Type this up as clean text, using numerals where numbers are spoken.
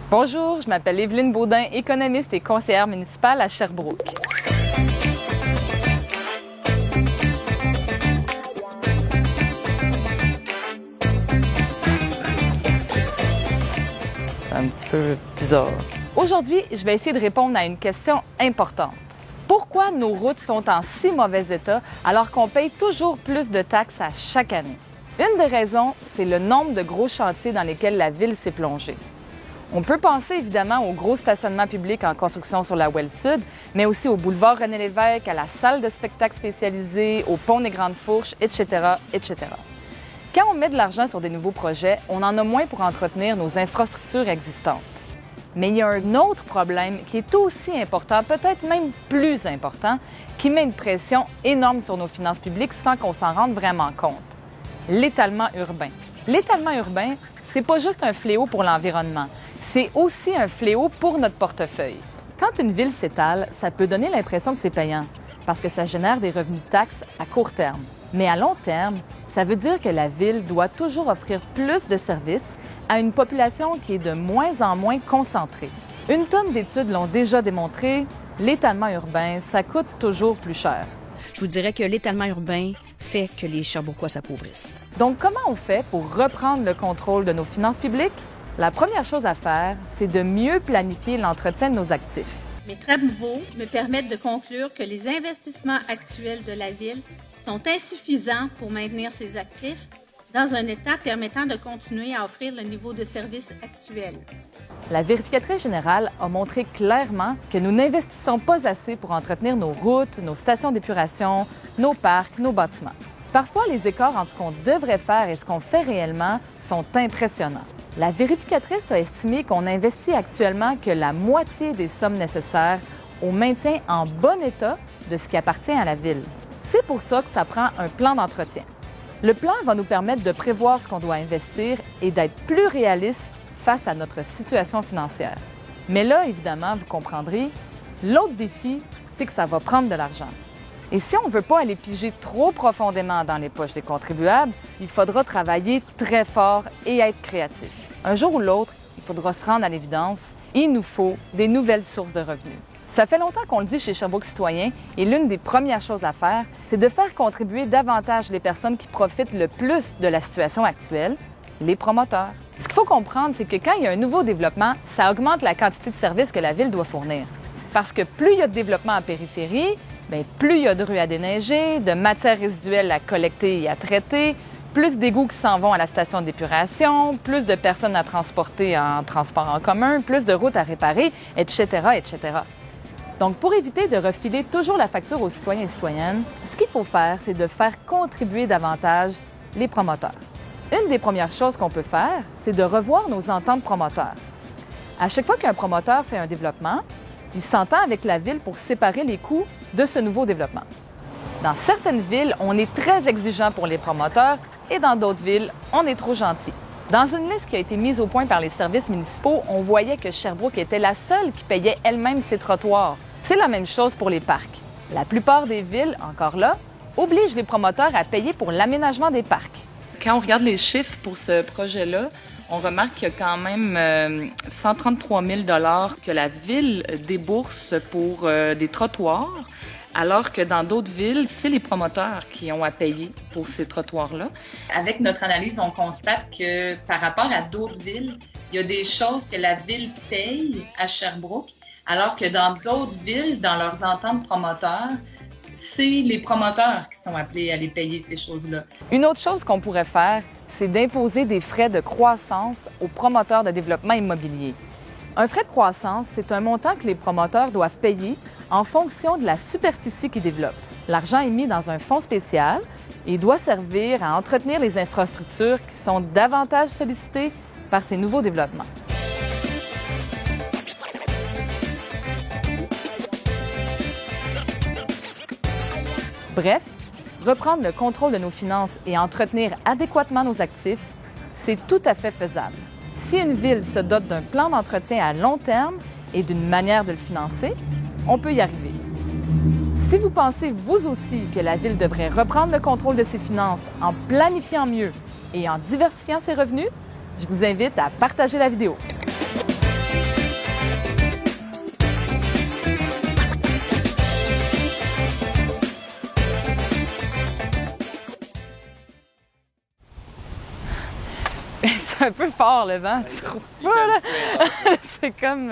Bonjour, je m'appelle Évelyne Baudin, économiste et conseillère municipale à Sherbrooke. C'est un petit peu bizarre. Aujourd'hui, je vais essayer de répondre à une question importante. Pourquoi nos routes sont en si mauvais état alors qu'on paye toujours plus de taxes à chaque année? Une des raisons, c'est le nombre de gros chantiers dans lesquels la ville s'est plongée. On peut penser évidemment aux gros stationnements publics en construction sur la Ouelle Sud, mais aussi au boulevard René-Lévesque, à la salle de spectacle spécialisée, au pont des Grandes Fourches, etc., etc. Quand on met de l'argent sur des nouveaux projets, on en a moins pour entretenir nos infrastructures existantes. Mais il y a un autre problème qui est aussi important, peut-être même plus important, qui met une pression énorme sur nos finances publiques sans qu'on s'en rende vraiment compte. L'étalement urbain. L'étalement urbain, c'est pas juste un fléau pour l'environnement. C'est aussi un fléau pour notre portefeuille. Quand une ville s'étale, ça peut donner l'impression que c'est payant, parce que ça génère des revenus de taxes à court terme. Mais à long terme, ça veut dire que la ville doit toujours offrir plus de services à une population qui est de moins en moins concentrée. Une tonne d'études l'ont déjà démontré, l'étalement urbain, ça coûte toujours plus cher. Je vous dirais que l'étalement urbain fait que les Sherbrookois s'appauvrissent. Donc, comment on fait pour reprendre le contrôle de nos finances publiques? La première chose à faire, c'est de mieux planifier l'entretien de nos actifs. Mes travaux me permettent de conclure que les investissements actuels de la Ville sont insuffisants pour maintenir ses actifs dans un état permettant de continuer à offrir le niveau de service actuel. La vérificatrice générale a montré clairement que nous n'investissons pas assez pour entretenir nos routes, nos stations d'épuration, nos parcs, nos bâtiments. Parfois, les écarts entre ce qu'on devrait faire et ce qu'on fait réellement sont impressionnants. La vérificatrice a estimé qu'on investit actuellement que la moitié des sommes nécessaires au maintien en bon état de ce qui appartient à la Ville. C'est pour ça que ça prend un plan d'entretien. Le plan va nous permettre de prévoir ce qu'on doit investir et d'être plus réaliste face à notre situation financière. Mais là, évidemment, vous comprendrez, l'autre défi, c'est que ça va prendre de l'argent. Et si on ne veut pas aller piger trop profondément dans les poches des contribuables, il faudra travailler très fort et être créatif. Un jour ou l'autre, il faudra se rendre à l'évidence, il nous faut des nouvelles sources de revenus. Ça fait longtemps qu'on le dit chez Sherbrooke Citoyen et l'une des premières choses à faire, c'est de faire contribuer davantage les personnes qui profitent le plus de la situation actuelle, les promoteurs. Ce qu'il faut comprendre, c'est que quand il y a un nouveau développement, ça augmente la quantité de services que la Ville doit fournir. Parce que plus il y a de développement en périphérie, bien, plus il y a de rues à déneiger, de matières résiduelles à collecter et à traiter, plus d'égouts qui s'en vont à la station d'épuration, plus de personnes à transporter en transport en commun, plus de routes à réparer, etc., etc. Donc, pour éviter de refiler toujours la facture aux citoyens et citoyennes, ce qu'il faut faire, c'est de faire contribuer davantage les promoteurs. Une des premières choses qu'on peut faire, c'est de revoir nos ententes promoteurs. À chaque fois qu'un promoteur fait un développement, il s'entend avec la Ville pour séparer les coûts de ce nouveau développement. Dans certaines villes, on est très exigeant pour les promoteurs et dans d'autres villes, on est trop gentil. Dans une liste qui a été mise au point par les services municipaux, on voyait que Sherbrooke était la seule qui payait elle-même ses trottoirs. C'est la même chose pour les parcs. La plupart des villes, encore là, obligent les promoteurs à payer pour l'aménagement des parcs. Quand on regarde les chiffres pour ce projet-là, on remarque qu'il y a quand même 133 000 $ que la Ville débourse pour des trottoirs, alors que dans d'autres villes, c'est les promoteurs qui ont à payer pour ces trottoirs-là. Avec notre analyse, on constate que par rapport à d'autres villes, il y a des choses que la Ville paye à Sherbrooke, alors que dans d'autres villes, dans leurs ententes promoteurs, c'est les promoteurs qui sont appelés à les payer, ces choses-là. Une autre chose qu'on pourrait faire, c'est d'imposer des frais de croissance aux promoteurs de développement immobilier. Un frais de croissance, c'est un montant que les promoteurs doivent payer en fonction de la superficie qu'ils développent. L'argent est mis dans un fonds spécial et doit servir à entretenir les infrastructures qui sont davantage sollicitées par ces nouveaux développements. Bref, reprendre le contrôle de nos finances et entretenir adéquatement nos actifs, c'est tout à fait faisable. Si une ville se dote d'un plan d'entretien à long terme et d'une manière de le financer, on peut y arriver. Si vous pensez, vous aussi, que la Ville devrait reprendre le contrôle de ses finances en planifiant mieux et en diversifiant ses revenus, je vous invite à partager la vidéo. C'est un peu fort le vent, tu trouves pas, là? C'est comme...